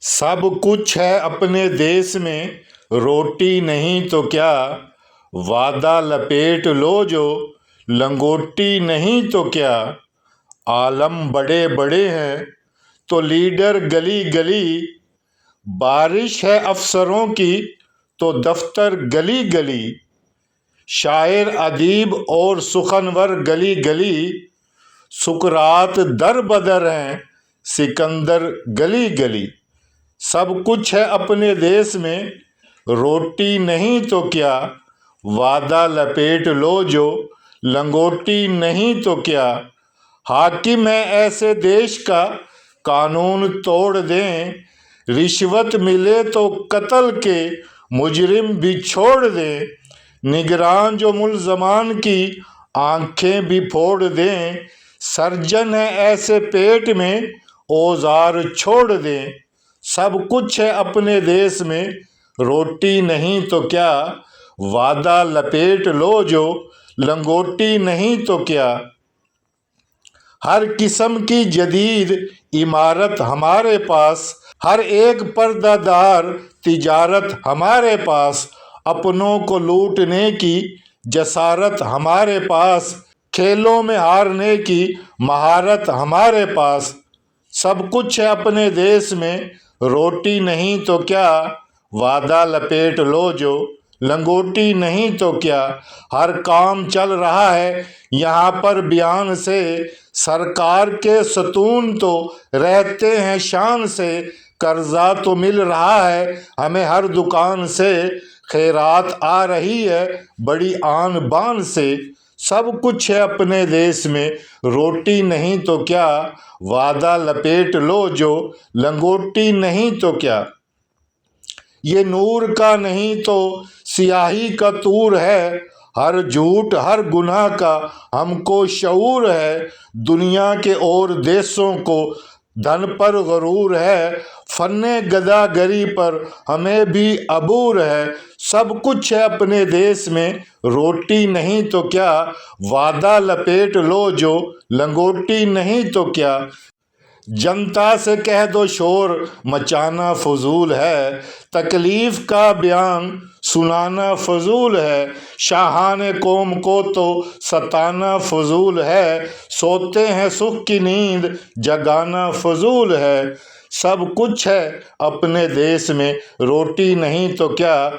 سب کچھ ہے اپنے دیس میں، روٹی نہیں تو کیا؟ وعدہ لپیٹ لو جو، لنگوٹی نہیں تو کیا؟ عالم بڑے بڑے ہیں تو لیڈر گلی گلی، بارش ہے افسروں کی تو دفتر گلی گلی، شاعر ادیب اور سخنور گلی گلی، سقراط در بدر ہیں سکندر گلی گلی۔ سب کچھ ہے اپنے دیس میں، روٹی نہیں تو کیا؟ وعدہ لپیٹ لو جو، لنگوٹی نہیں تو کیا؟ حاکم ہے ایسے دیش کا، قانون توڑ دیں، رشوت ملے تو قتل کے مجرم بھی چھوڑ دیں، نگران جو ملزمان کی آنکھیں بھی پھوڑ دیں، سرجن ہے ایسے پیٹ میں اوزار چھوڑ دیں۔ سب کچھ ہے اپنے دیس میں، روٹی نہیں تو کیا؟ وعدہ لپیٹ لو جو، لنگوٹی نہیں تو کیا؟ ہر قسم کی جدید عمارت ہمارے پاس، ہر ایک پردہ دار تجارت ہمارے پاس، اپنوں کو لوٹنے کی جسارت ہمارے پاس، کھیلوں میں ہارنے کی مہارت ہمارے پاس۔ سب کچھ ہے اپنے دیس میں، روٹی نہیں تو کیا؟ وعدہ لپیٹ لو جو، لنگوٹی نہیں تو کیا؟ ہر کام چل رہا ہے یہاں پر بیان سے، سرکار کے ستون تو رہتے ہیں شان سے، قرضہ تو مل رہا ہے ہمیں ہر دکان سے، خیرات آ رہی ہے بڑی آن بان سے۔ سب کچھ ہے اپنے دیس میں، روٹی نہیں تو کیا؟ وعدہ لپیٹ لو جو، لنگوٹی نہیں تو کیا؟ یہ نور کا نہیں تو سیاہی کا طور ہے، ہر جھوٹ ہر گناہ کا ہم کو شعور ہے، دنیا کے اور دیسوں کو دھن پر غرور ہے، فن گدہ گری پر ہمیں بھی عبور ہے۔ سب کچھ ہے اپنے دیس میں، روٹی نہیں تو کیا؟ وعدہ لپیٹ لو جو، لنگوٹی نہیں تو کیا؟ جنتا سے کہہ دو شور مچانا فضول ہے، تکلیف کا بیان سنانا فضول ہے، شاہان قوم کو تو ستانا فضول ہے، سوتے ہیں سکھ کی نیند جگانا فضول ہے۔ سب کچھ ہے اپنے دیس میں، روٹی نہیں تو کیا؟